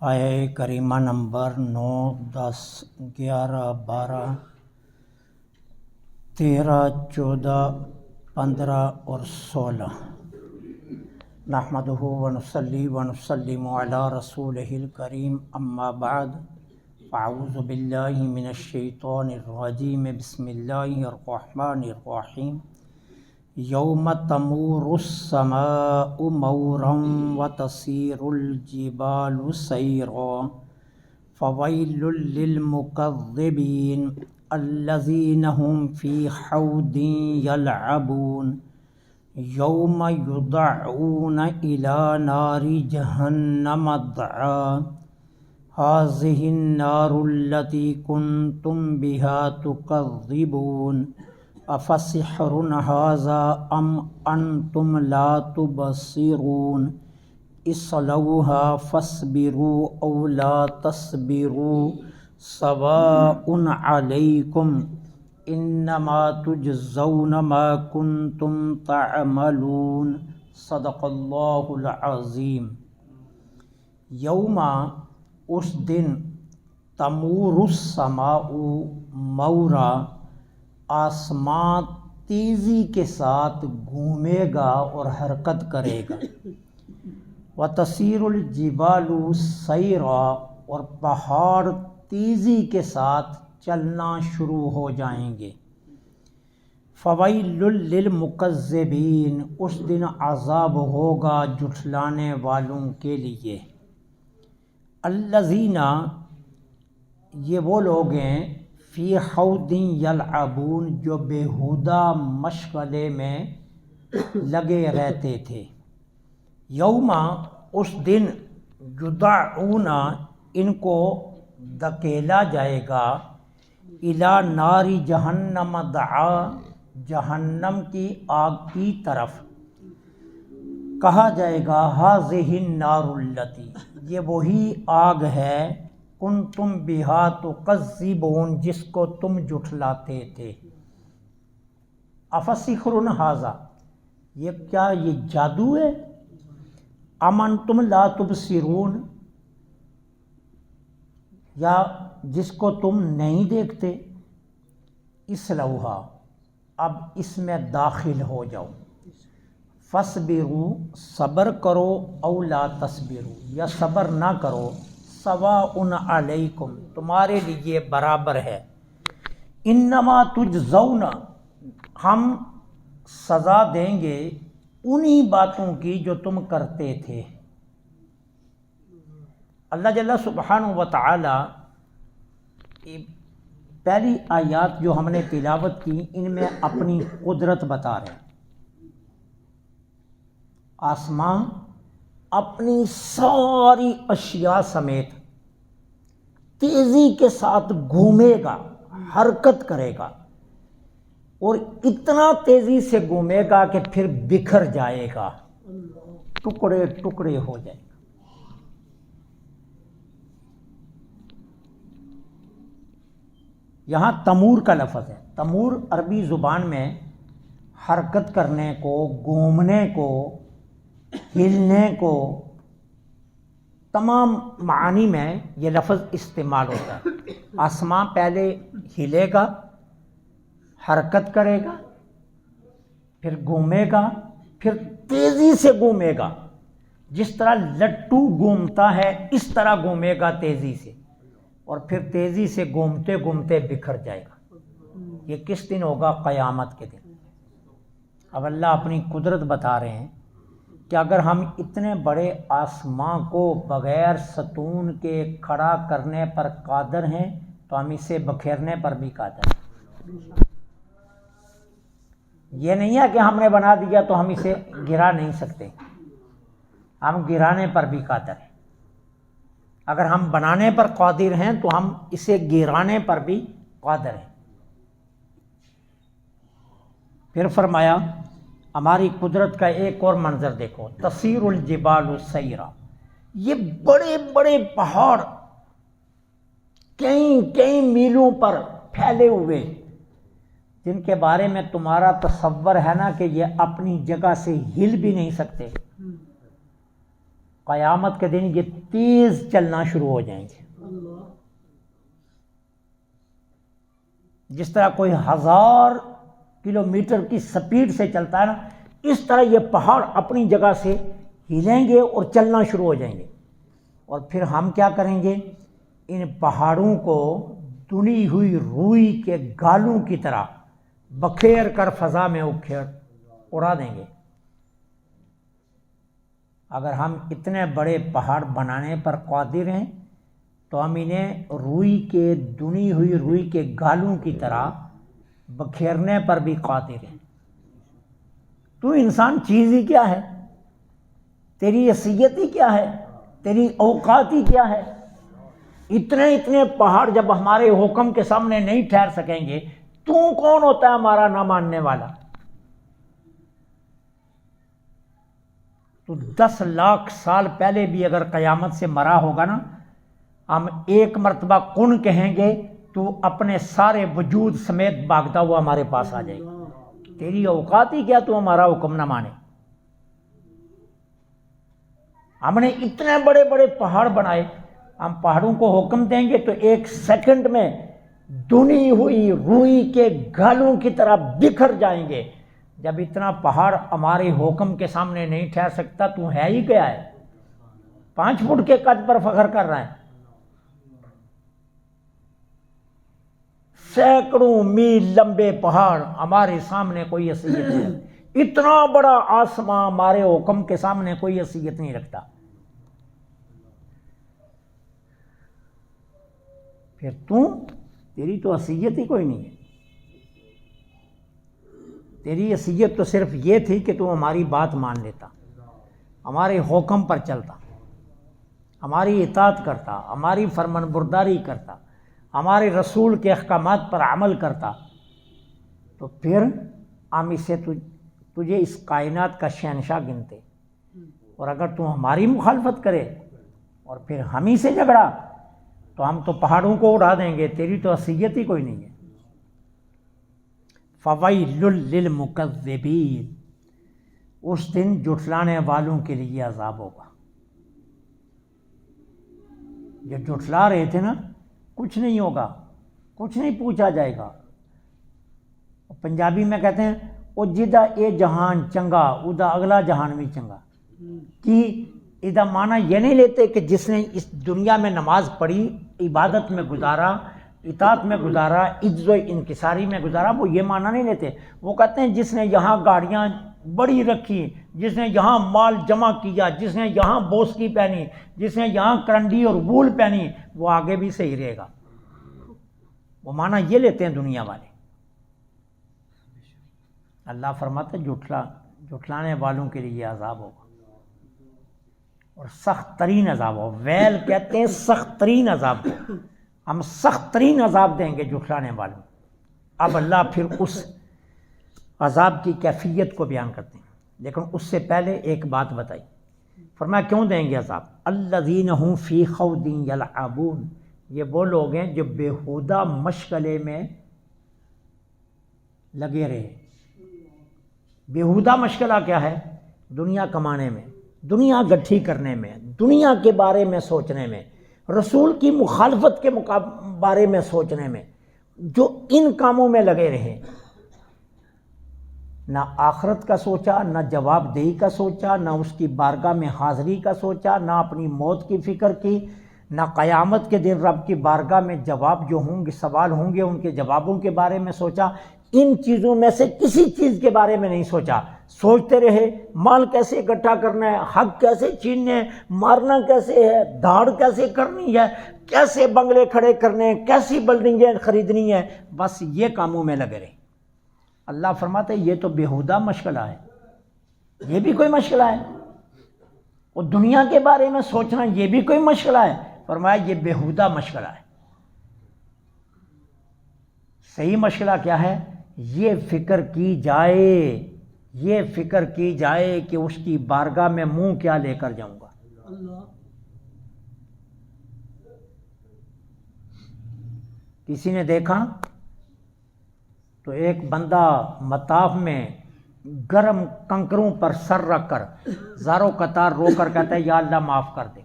آیہ کریمہ نمبر 9، 10، 11، 12، 13، 14، 15 اور 16۔ نحمدہ ونصلی ونسلم علی رسولہ الکریم، اما بعد، فاعوذ باللہ من الشیطان الرجیم، بسم اللہ الرحمن الرحیم۔ یوم تمور السماء مورا وتسیر الجبال سیرا فویل للمکذبین الذین هم فی حوض یلعبون یوم یدعون الی نار جہنم دعا هذه النار التي كنتم بها تكذبون افسحر هذا ام انتم لا تبصرون اصلوها فاصبروا او لا تصبروا سواء علیکم انما تجزون ما کنتم تعملون۔ صدق اللہ العظیم۔ یوم، اس دن، تمور السماء، مورا، آسمان تیزی کے ساتھ گھومے گا اور حرکت کرے گا، وتسیر الجبال سیرا، اور پہاڑ تیزی کے ساتھ چلنا شروع ہو جائیں گے۔ فویل للمکذبین، اس دن عذاب ہوگا جھٹلانے والوں کے لیے۔ الذین، یہ وہ لوگ ہیں، فی حوض یلعبون، جو بیہودہ مشغلے میں لگے رہتے تھے۔ یوم، اس دن، یدعون، ان کو دھکیلا جائے گا، الی نار جہنم دعا، جہنم کی آگ کی طرف، کہا جائے گا ہذہ النار التی، یہ وہی آگ ہے، کنتم بہا تکذبون، جس کو تم جھٹلاتے تھے۔ افسحر ھذا، یہ کیا یہ جادو ہے؟ ام انتم لا تبصرون، یا جس کو تم نہیں دیکھتے۔ اصلوہا، اب اس میں داخل ہو جاؤ۔ فاصبروا، صبر کرو، او لا تصبروا، یا صبر نہ کرو، سواء علیکم، تمہارے لیے برابر ہے۔ انما تجزون، ہم سزا دیں گے انہی باتوں کی جو تم کرتے تھے۔ اللہ جل سبحانہ و تعالی پہلی آیات جو ہم نے تلاوت کی، ان میں اپنی قدرت بتا رہے ہیں۔ آسمان اپنی ساری اشیاء سمیت تیزی کے ساتھ گھومے گا، حرکت کرے گا، اور اتنا تیزی سے گھومے گا کہ پھر بکھر جائے گا، ٹکڑے ٹکڑے ہو جائے گا۔ یہاں تمور کا لفظ ہے۔ تمور عربی زبان میں حرکت کرنے کو، گھومنے کو، ہلنے کو، تمام معانی میں یہ لفظ استعمال ہوتا ہے۔ آسمان پہلے ہلے گا، حرکت کرے گا، پھر گھومے گا، پھر تیزی سے گھومے گا، جس طرح لٹو گھومتا ہے اس طرح گھومے گا تیزی سے، اور پھر تیزی سے گھومتے گھومتے بکھر جائے گا۔ یہ کس دن ہوگا؟ قیامت کے دن۔ اب اللہ اپنی قدرت بتا رہے ہیں کہ اگر ہم اتنے بڑے آسمان کو بغیر ستون کے کھڑا کرنے پر قادر ہیں تو ہم اسے بکھیرنے پر بھی قادر ہیں۔ یہ نہیں ہے کہ ہم نے بنا دیا تو ہم اسے گرا نہیں سکتے، ہم گرانے پر بھی قادر ہیں۔ اگر ہم بنانے پر قادر ہیں تو ہم اسے گرانے پر بھی قادر ہیں۔ پھر فرمایا ہماری قدرت کا ایک اور منظر دیکھو، تسیر الجبال سیرا، یہ بڑے بڑے پہاڑ کئی میلوں پر پھیلے ہوئے، جن کے بارے میں تمہارا تصور ہے نا کہ یہ اپنی جگہ سے ہل بھی نہیں سکتے، قیامت کے دن یہ تیز چلنا شروع ہو جائیں گے، جس طرح کوئی 1000 کلومیٹر کی سپیڈ سے چلتا ہے نا، اس طرح یہ پہاڑ اپنی جگہ سے ہلیں گے اور چلنا شروع ہو جائیں گے۔ اور پھر ہم کیا کریں گے؟ ان پہاڑوں کو دنی ہوئی روئی کے گالوں کی طرح بکھیر کر فضا میں اڑا دیں گے۔ اگر ہم اتنے بڑے پہاڑ بنانے پر قادر ہیں تو ہم انہیں دنی ہوئی روئی کے گالوں کی طرح بکھیرنے پر بھی قادر ہیں۔ تو انسان چیز ہی کیا ہے؟ تیری حیثیت ہی کیا ہے؟ تیری اوقات ہی کیا ہے؟ اتنے پہاڑ جب ہمارے حکم کے سامنے نہیں ٹھہر سکیں گے، تو کون ہوتا ہے ہمارا نہ ماننے والا؟ تو 10 لاکھ سال پہلے بھی اگر قیامت سے مرا ہوگا نا، ہم ایک مرتبہ کن کہیں گے تو اپنے سارے وجود سمیت بھاگتا ہوا ہمارے پاس آ جائے گا۔ تیری اوقات ہی کیا تو ہمارا حکم نہ مانے؟ ہم نے اتنے بڑے بڑے پہاڑ بنائے، ہم پہاڑوں کو حکم دیں گے تو 1 سیکنڈ میں دنی ہوئی روئی کے گالوں کی طرح بکھر جائیں گے۔ جب اتنا پہاڑ ہمارے حکم کے سامنے نہیں ٹھہر سکتا، تو ہے ہی کیا ہے؟ 5 فٹ کے قد پر فخر کر رہا ہے۔ سینکڑوں میل لمبے پہاڑ ہمارے سامنے کوئی حیثیت نہیں، اتنا بڑا آسمان ہمارے حکم کے سامنے کوئی حیثیت نہیں رکھتا۔ پھر تیری تو حیثیت ہی کوئی نہیں ہے۔ تیری حیثیت تو صرف یہ تھی کہ تو ہماری بات مان لیتا، ہمارے حکم پر چلتا، ہماری اطاعت کرتا، ہماری فرمان برداری کرتا، ہمارے رسول کے احکامات پر عمل کرتا، تو پھر ہم اسے تجھے اس کائنات کا شہنشاہ گنتے۔ اور اگر تو ہماری مخالفت کرے اور پھر ہم ہی سے جھگڑا تو ہم تو پہاڑوں کو اڑا دیں گے، تیری تو حیثیت ہی کوئی نہیں ہے۔ فَوَيْلٌ لِّلْمُكَذِّبِينَ، اس دن جھٹلانے والوں کے لیے عذاب ہوگا۔ جو جھٹلا رہے تھے نا، کچھ نہیں ہوگا، کچھ نہیں پوچھا جائے گا۔ پنجابی میں کہتے ہیں او جدہ اے جہان چنگا ادا اگلا جہان بھی چنگا، کہ ادا معنی یہ نہیں لیتے کہ جس نے اس دنیا میں نماز پڑھی، عبادت میں گزارا، اطاعت میں گزارا، عجز و انکساری میں گزارا، وہ یہ معنی نہیں لیتے۔ وہ کہتے ہیں جس نے یہاں گاڑیاں بڑی رکھی، جس نے یہاں مال جمع کیا، جس نے یہاں بوسکی پہنی، جس نے یہاں کرنڈی اور وول پہنی، وہ آگے بھی صحیح رہے گا۔ وہ معنی یہ لیتے ہیں دنیا والے۔ اللہ فرماتا ہے جھٹلانے والوں کے لیے عذاب ہوگا، اور سخت ترین عذاب ہوگا۔ ویل کہتے ہیں سخت ترین عذاب کو، ہم سخت ترین عذاب دیں گے جھٹلانے والوں۔ اب اللہ پھر اس عذاب کی کیفیت کو بیان کرتے ہیں، لیکن اس سے پہلے ایک بات بتائی۔ فرمایا کیوں دیں گے عذاب؟ الذین هم فی خوض یلعبون، یہ وہ لوگ ہیں جو بیہودہ مشغلے میں لگے رہے۔ بیہودہ مشغلہ کیا ہے؟ دنیا کمانے میں، دنیا گٹھی کرنے میں، دنیا کے بارے میں سوچنے میں، رسول کی مخالفت کے بارے میں سوچنے میں، جو ان کاموں میں لگے رہے۔ نہ آخرت کا سوچا، نہ جواب دہی کا سوچا، نہ اس کی بارگاہ میں حاضری کا سوچا، نہ اپنی موت کی فکر کی، نہ قیامت کے دن رب کی بارگاہ میں جواب جو ہوں گے، سوال ہوں گے، ان کے جوابوں کے بارے میں سوچا۔ ان چیزوں میں سے کسی چیز کے بارے میں نہیں سوچا۔ سوچتے رہے مال کیسے اکٹھا کرنا ہے، حق کیسے چھیننے ہیں، مارنا کیسے ہے، دھاڑ کیسے کرنی ہے، کیسے بنگلے کھڑے کرنے ہیں، کیسی بلڈنگیں خریدنی ہے، بس یہ کاموں میں لگے رہے۔ اللہ فرماتے ہیں یہ تو بیہودہ مشغلہ ہے، یہ بھی کوئی مشغلہ ہے؟ اور دنیا کے بارے میں سوچنا یہ بھی کوئی مشغلہ ہے؟ فرمایا یہ بیہودہ مشغلہ ہے۔ صحیح مشغلہ کیا ہے؟ یہ فکر کی جائے، یہ فکر کی جائے کہ اس کی بارگاہ میں منہ کیا لے کر جاؤں گا۔ کسی نے دیکھا تو ایک بندہ مطاف میں گرم کنکروں پر سر رکھ کر زاروں قطار رو کر کہتا ہے یا اللہ معاف کر دے.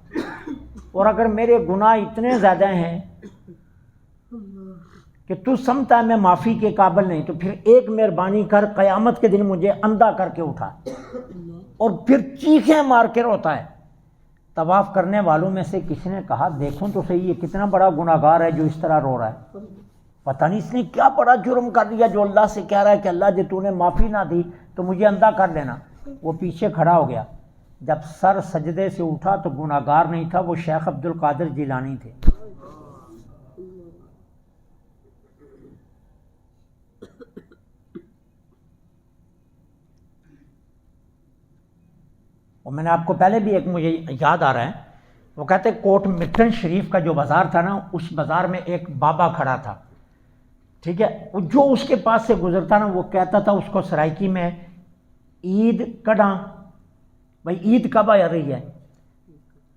اور اگر میرے گناہ اتنے زیادہ ہیں کہ تو سمجھتا ہے میں معافی کے قابل نہیں، تو پھر ایک مہربانی کر، قیامت کے دن مجھے اندھا کر کے اٹھا. اور پھر چیخیں مار کے روتا ہے. طواف کرنے والوں میں سے کسی نے کہا دیکھوں تو صحیح، یہ کتنا بڑا گناہ گار ہے جو اس طرح رو رہا ہے، پتہ نہیں اس نے کیا بڑا جرم کر لیا جو اللہ سے کہہ رہا ہے کہ اللہ جی تو نے معافی نہ دی تو مجھے اندھا کر لینا. وہ پیچھے کھڑا ہو گیا. جب سر سجدے سے اٹھا تو گناہ گار نہیں تھا، وہ شیخ عبد القادر جیلانی تھے. اور میں نے آپ کو پہلے بھی ایک مجھے یاد آ رہا ہے، وہ کہتے کوٹ مٹن شریف کا جو بازار تھا نا، اس بازار میں ایک بابا کھڑا تھا، ٹھیک ہے. جو اس کے پاس سے گزرتا نا وہ کہتا تھا اس کو سرائکی میں عید کڈاں، بھائی عید کب آ رہی ہے.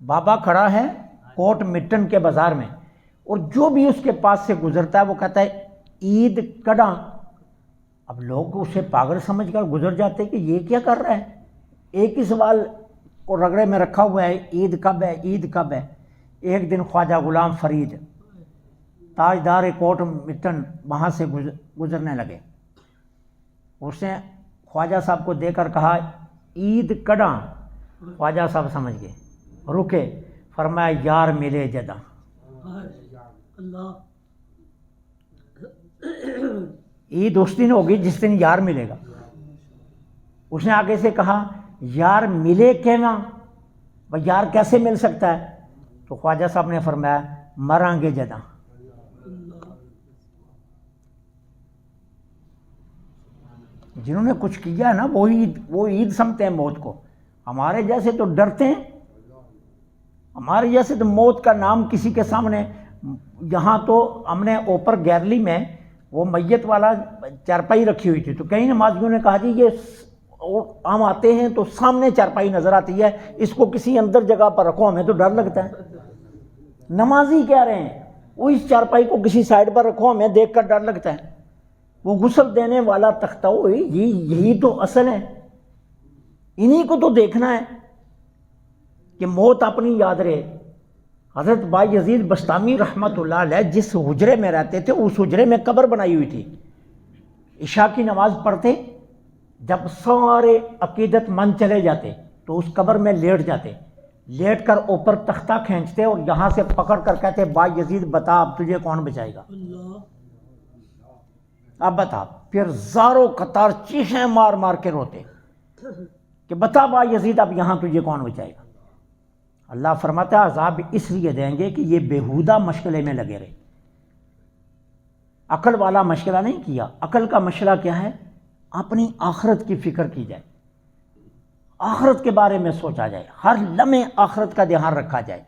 بابا کھڑا ہے کوٹ مٹن کے بازار میں، اور جو بھی اس کے پاس سے گزرتا ہے وہ کہتا ہے عید کڈاں. اب لوگ اسے پاگل سمجھ کر گزر جاتے کہ یہ کیا کر رہا ہے، ایک ہی سوال کو رگڑے میں رکھا ہوا ہے، عید کب ہے عید کب ہے. ایک دن خواجہ غلام فرید تاجدار کوٹ مٹن وہاں سے گزرنے لگے. اس نے خواجہ صاحب کو دے کر کہا عید کڈاں. خواجہ صاحب سمجھ گئے، رکے، فرمایا یار ملے جداں. عید اس دن ہوگی جس دن یار ملے گا. اس نے آگے سے کہا یار ملے کیوں، بھائی یار کیسے مل سکتا ہے. تو خواجہ صاحب نے فرمایا مریں گے جداں. جنہوں نے کچھ کیا ہے نا وہ عید سمجھتے ہیں موت کو. ہمارے جیسے تو ڈرتے ہیں، ہمارے جیسے تو موت کا نام کسی کے سامنے. یہاں تو ہم نے اوپر گیلری میں وہ میت والا چارپائی رکھی ہوئی تھی، تو کئی نمازیوں نے کہا جی یہ ہم آتے ہیں تو سامنے چارپائی نظر آتی ہے، اس کو کسی اندر جگہ پر رکھو، ہمیں تو ڈر لگتا ہے. نمازی کہہ رہے ہیں وہ اس چارپائی کو کسی سائڈ پر رکھو، ہمیں دیکھ کر ڈر لگتا ہے. وہ غسل دینے والا تختہ یہی تو اصل ہے، انہی کو تو دیکھنا ہے کہ موت اپنی یاد رہے. حضرت بایزید بسطامی رحمۃ اللہ علیہ جس حجرے میں رہتے تھے اس حجرے میں قبر بنائی ہوئی تھی. عشاء کی نماز پڑھتے، جب سارے عقیدت مند چلے جاتے تو اس قبر میں لیٹ جاتے، لیٹ کر اوپر تختہ کھینچتے اور یہاں سے پکڑ کر کہتے بایزید بتا اب تجھے کون بچائے گا، اب بتا. پھر زاروں قطار چیخیں مار مار کے روتے کہ بتا بایزید اب یہاں تجھے کون بچائے گا. اللہ فرماتا ہے عذاب اس لیے دیں گے کہ یہ بےہودہ مشغلے میں لگے رہے. عقل والا مشغلہ نہیں کیا. عقل کا مشغلہ کیا ہے؟ اپنی آخرت کی فکر کی جائے، آخرت کے بارے میں سوچا جائے، ہر لمحے آخرت کا دھیان رکھا جائے،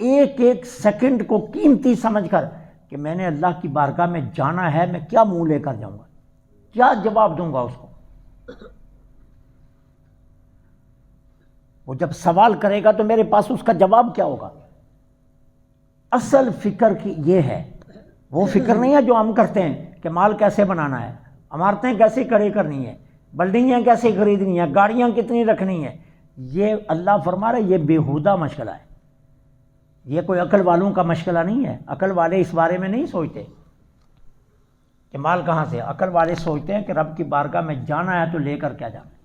ایک ایک سیکنڈ کو قیمتی سمجھ کر کہ میں نے اللہ کی بارگاہ میں جانا ہے، میں کیا منہ لے کر جاؤں گا، کیا جواب دوں گا اس کو. وہ جب سوال کرے گا تو میرے پاس اس کا جواب کیا ہوگا. اصل فکر کی یہ ہے، وہ فکر نہیں ہے جو ہم کرتے ہیں کہ مال کیسے بنانا ہے، عمارتیں کیسے کھڑی کرنی ہے، بلڈنگیں کیسے خریدنی ہیں، گاڑیاں کتنی رکھنی ہیں. یہ اللہ فرما رہا ہے یہ بےہودہ مشغلہ ہے، یہ کوئی عقل والوں کا مشغلہ نہیں ہے. عقل والے اس بارے میں نہیں سوچتے کہ مال کہاں سے. عقل والے سوچتے ہیں کہ رب کی بارگاہ میں جانا ہے تو لے کر کیا جانا ہے.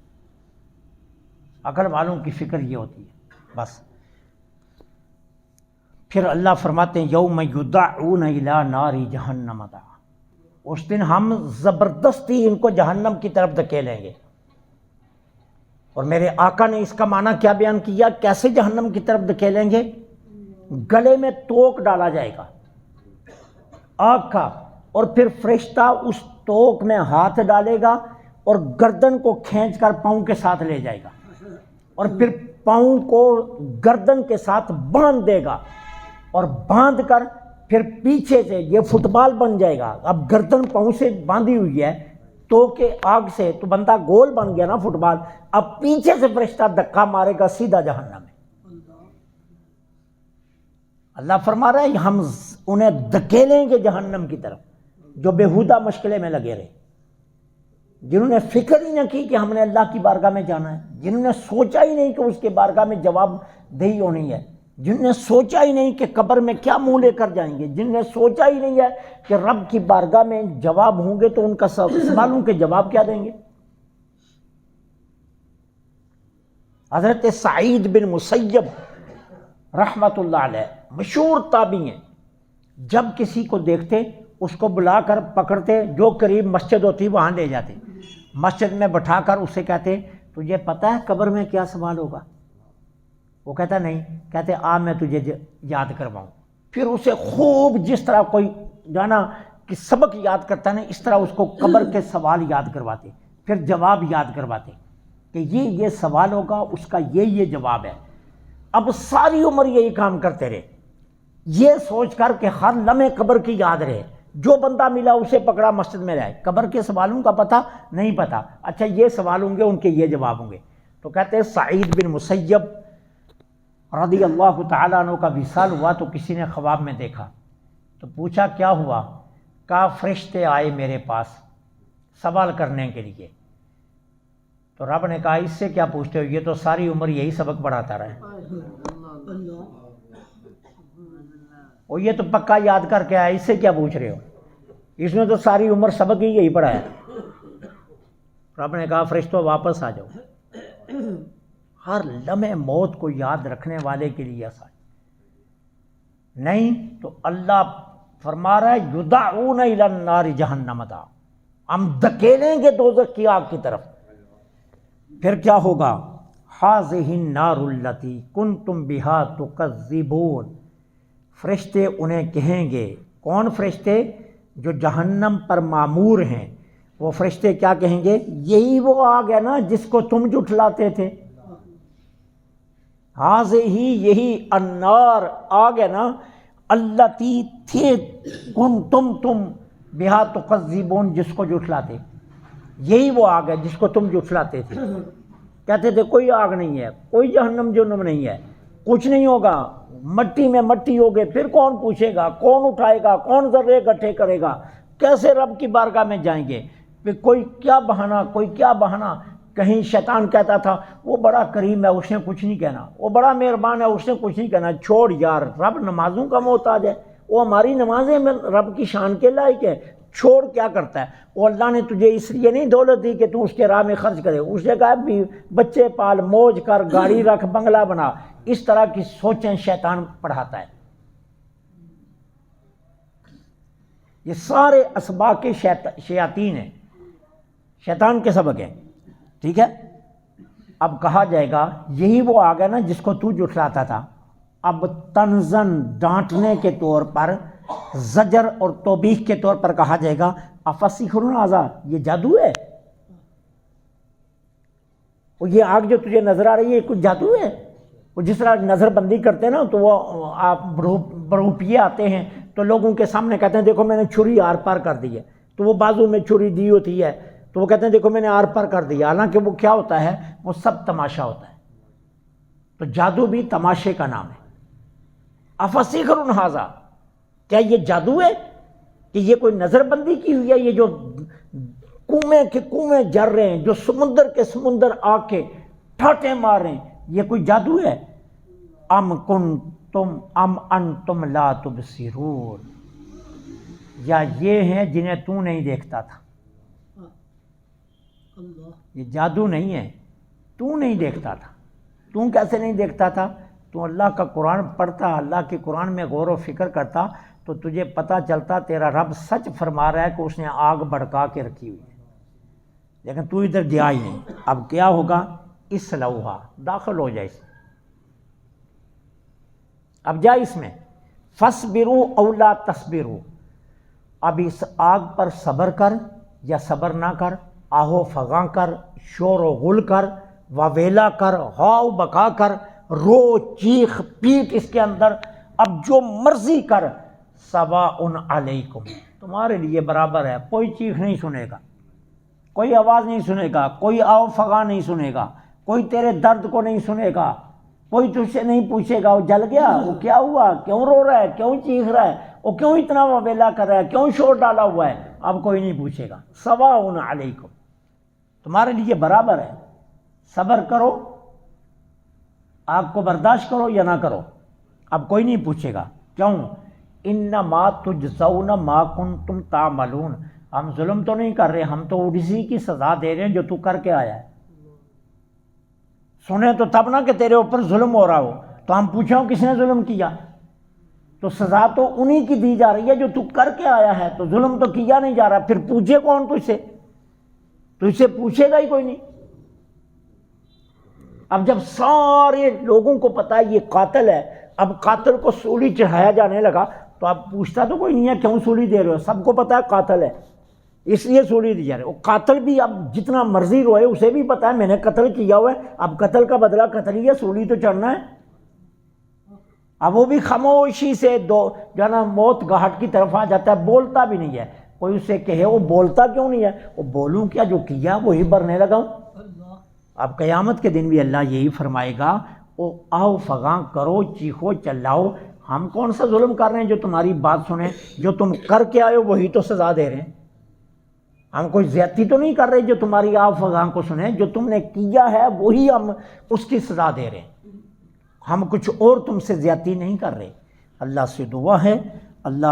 عقل والوں کی فکر یہ ہوتی ہے بس. پھر اللہ فرماتے ہیں یوم یدعون الی نار جہنم دعا. اس دن ہم زبردستی ان کو جہنم کی طرف دھکیلیں گے. اور میرے آقا نے اس کا معنی کیا بیان کیا، کیسے جہنم کی طرف دھکیلیں گے. گلے میں توک ڈالا جائے گا آگ کا، اور پھر فرشتہ اس توک میں ہاتھ ڈالے گا اور گردن کو کھینچ کر پاؤں کے ساتھ لے جائے گا، اور پھر پاؤں کو گردن کے ساتھ باندھ دے گا، اور باندھ کر پھر پیچھے سے یہ فٹ بال بن جائے گا. اب گردن پاؤں سے باندھی ہوئی ہے تو کہ آگ سے، تو بندہ گول بن گیا نا فٹ بال. اب پیچھے سے فرشتہ دھکا مارے گا سیدھا جہنم میں. اللہ فرما رہا ہے ہم انہیں دھکیلیں گے جہنم کی طرف جو بےہودہ مشغلے میں لگے رہے. جنہوں نے فکر ہی نہ کی کہ ہم نے اللہ کی بارگاہ میں جانا ہے، جنہوں نے سوچا ہی نہیں کہ اس کے بارگاہ میں جواب دہی ہونی ہے، جنہوں نے سوچا ہی نہیں کہ قبر میں کیا منہ لے کر جائیں گے، جنہوں نے سوچا ہی نہیں ہے کہ رب کی بارگاہ میں جواب ہوں گے تو ان کا سوالوں کے جواب کیا دیں گے۔ حضرت سعید بن مسیب رحمت اللہ علیہ مشہور تابعی ہیں، جب کسی کو دیکھتے اس کو بلا کر پکڑتے، جو قریب مسجد ہوتی وہاں لے جاتے، مسجد میں بٹھا کر اسے کہتے تجھے پتہ ہے قبر میں کیا سوال ہوگا؟ وہ کہتا نہیں، کہتے آ میں تجھے یاد کرواؤں۔ پھر اسے خوب جس طرح کوئی جانا کہ سبق یاد کرتا ہے نا، اس طرح اس کو قبر کے سوال یاد کرواتے، پھر جواب یاد کرواتے کہ یہ سوال ہوگا، اس کا یہ جواب ہے۔ اب ساری عمر یہی کام کرتے رہے، یہ سوچ کر کہ ہر لمحے قبر کی یاد رہے، جو بندہ ملا اسے پکڑا مسجد میں رہے، قبر کے سوالوں کا پتہ نہیں پتہ، اچھا یہ سوال ہوں گے ان کے یہ جواب ہوں گے۔ تو کہتے ہیں سعید بن مسیب رضی اللہ تعالیٰ عنہ کا وصال ہوا تو کسی نے خواب میں دیکھا، تو پوچھا کیا ہوا؟ کہا فرشتے آئے میرے پاس سوال کرنے کے لیے۔ تو رب نے کہا اس سے کیا پوچھتے ہو، یہ تو ساری عمر یہی سبق پڑھاتا رہا ہے، اور یہ تو پکا یاد کر کے آیا، اس سے کیا پوچھ رہے ہو، اس نے تو ساری عمر سبق ہی یہی پڑھایا۔ رب نے کہا فرشتوں واپس آ جاؤ۔ ہر لمحے موت کو یاد رکھنے والے کے لیے آسان نہیں، تو اللہ فرما رہا ہے یدعون الی النار جہنم دعا، ہم دھکیلیں گے دوزخ کی آگ کی طرف۔ پھر کیا ہوگا؟ ھذہ النار التی کنتم بہا تکذبون، فرشتے انہیں کہیں گے، کون فرشتے؟ جو جہنم پر مامور ہیں، وہ فرشتے کیا کہیں گے؟ یہی وہ آگ ہے نا جس کو تم جھٹلاتے تھے، ھذہ یہی النار آگ ہے نا، التی تھے تم بہا تکذبون جس کو جھٹلاتے، یہی وہ آگ ہے جس کو تم جھٹلاتے تھے۔ کہتے تھے کوئی آگ نہیں ہے، کوئی جہنم جہنم نہیں ہے، کچھ نہیں ہوگا، مٹی میں مٹی ہوگے، پھر کون پوچھے گا، کون اٹھائے گا، کون ذرے اکٹھے کرے گا، کیسے رب کی بارگاہ میں جائیں گے؟ پھر کوئی کیا بہانہ، کوئی کیا بہانہ۔ کہیں شیطان کہتا تھا وہ بڑا کریم ہے اس نے کچھ نہیں کہنا، وہ بڑا مہربان ہے اس نے کچھ نہیں کہنا، چھوڑ یار، رب نمازوں کا محتاج ہے، وہ ہماری نمازیں میں رب کی شان کے لائق ہے، چھوڑ کیا کرتا ہے؟ وہ اللہ نے تجھے اس لیے نہیں دولت دی کہ تو اس کے راہ میں خرچ کرے، اس نے کہا بھی بچے پال، موج کر، گاڑی رکھ، بنگلہ بنا، اس طرح کی سوچیں شیطان پڑھاتا ہے۔ یہ سارے اسباق کے شیاطین ہیں، شیطان کے سبق ہیں، ٹھیک ہے۔ اب کہا جائے گا یہی وہ آ گیا نا جس کو تو جھٹلاتا تھا، اب تنزن ڈانٹنے کے طور پر، زجر اور توبیخ کے طور پر کہا جائے گا افسحر ھذا، یہ جادو ہے، اور یہ آگ جو تجھے نظر آ رہی ہے یہ کچھ جادو ہے؟ وہ جس طرح نظر بندی کرتے ہیں نا تو وہ آپ بروپیے آتے ہیں تو لوگوں کے سامنے کہتے ہیں دیکھو میں نے چھری آر پار کر دی ہے، تو وہ بازو میں چھری دی ہوتی ہے تو وہ کہتے ہیں دیکھو میں نے آر پار کر دیا، حالانکہ وہ کیا ہوتا ہے؟ وہ سب تماشا ہوتا ہے۔ تو جادو بھی تماشے کا نام ہے۔ افسحر ھذا، کیا یہ جادو ہے کہ یہ کوئی نظر بندی کی ہوئی ہے؟ یہ جو کنویں کے کنویں جر رہے ہیں، جو سمندر کے سمندر آ کے ٹھاٹے مار رہے ہیں، یہ کوئی جادو ہے؟ ام انتم لا تبصرون، یا یہ ہیں جنہیں تو نہیں دیکھتا تھا۔ یہ جادو نہیں ہے، تو نہیں دیکھتا تھا۔ تو کیسے نہیں دیکھتا تھا؟ تو اللہ کا قرآن پڑھتا، اللہ کے قرآن میں غور و فکر کرتا تو تجھے پتہ چلتا تیرا رب سچ فرما رہا ہے کہ اس نے آگ بھڑکا کے رکھی ہوئی ہے، لیکن تو ادھر گیا ہی نہیں۔ اب کیا ہوگا؟ اصلوہا، داخل ہو جائے اس میں، اب جا اس میں، فاصبروا او لا تصبروا، اب اس آگ پر صبر کر یا صبر نہ کر، آہو فغاں کر، شور و غل کر، واویلا کر، ہاؤ بکا کر، رو چیخ پیٹ اس کے اندر، اب جو مرضی کر، سواء علیکم، تمہارے لیے برابر ہے، کوئی چیخ نہیں سنے گا، کوئی آواز نہیں سنے گا، کوئی آؤ فغاں نہیں سنے گا، کوئی تیرے درد کو نہیں سنے گا، کوئی تجھ سے نہیں پوچھے گا وہ جل گیا، وہ کیا ہوا، کیوں رو رہا ہے، کیوں چیخ رہا ہے، وہ کیوں اتنا واویلا کر رہا ہے، کیوں شور ڈالا ہوا ہے، اب کوئی نہیں پوچھے گا۔ سواء علیکم، تمہارے لیے برابر ہے، صبر کرو، آگ کو برداشت کرو یا نہ کرو، اب کوئی نہیں پوچھے گا۔ کیوں؟ انما تجزون ما کنتم تعملون، ہم ظلم تو نہیں کر رہے، ہم تو اسی کی سزا دے رہے ہیں جو تو کر کے آیا ہے۔ سنیں تو تب نہ کہ تیرے اوپر ظلم ہو رہا ہو تو ہم پوچھیں کس نے ظلم کیا، تو سزا تو انہی کی دی جا رہی ہے جو تو کر کے آیا ہے، تو ظلم تو کیا نہیں جا رہا، پھر پوچھے کون تجھ سے؟ تو اس سے پوچھے گا ہی کوئی نہیں۔ اب جب سارے لوگوں کو پتا ہے یہ قاتل ہے، اب قاتل کو سولی چڑھایا جانے لگا تو اب پوچھتا تو کوئی نہیں ہے کیوں سولی دے رہے ہو، سب کو پتا ہے قاتل ہے اس لیے سولی دی جا رہی ہے۔ وہ قاتل بھی اب جتنا مرضی روئے، اسے بھی پتا ہے میں نے قتل کیا ہوا ہے، اب قتل کا بدلہ قتل ہی ہے، سولی تو چڑھنا ہے۔ اب وہ بھی خاموشی سے جو ہے نا موت گھاٹ کی طرف آ جاتا ہے، بولتا بھی نہیں ہے۔ کوئی اسے کہے وہ بولتا کیوں نہیں ہے، وہ بولوں کیا، جو کیا وہی برنے لگا ہوں۔ اب قیامت کے دن بھی اللہ یہی فرمائے گا، او آؤ فغاں کرو، چیخو چلاؤ، ہم کون سا ظلم کر رہے ہیں جو تمہاری بات سنیں، جو تم کر کے آئے ہو وہی تو سزا دے رہے ہیں۔ ہم کوئی زیادتی تو نہیں کر رہے جو تمہاری آؤ فغاں کو سنیں، جو تم نے کیا ہے وہی ہم اس کی سزا دے رہے ہیں، ہم کچھ اور تم سے زیادتی نہیں کر رہے۔ اللہ سے دعا ہے اللہ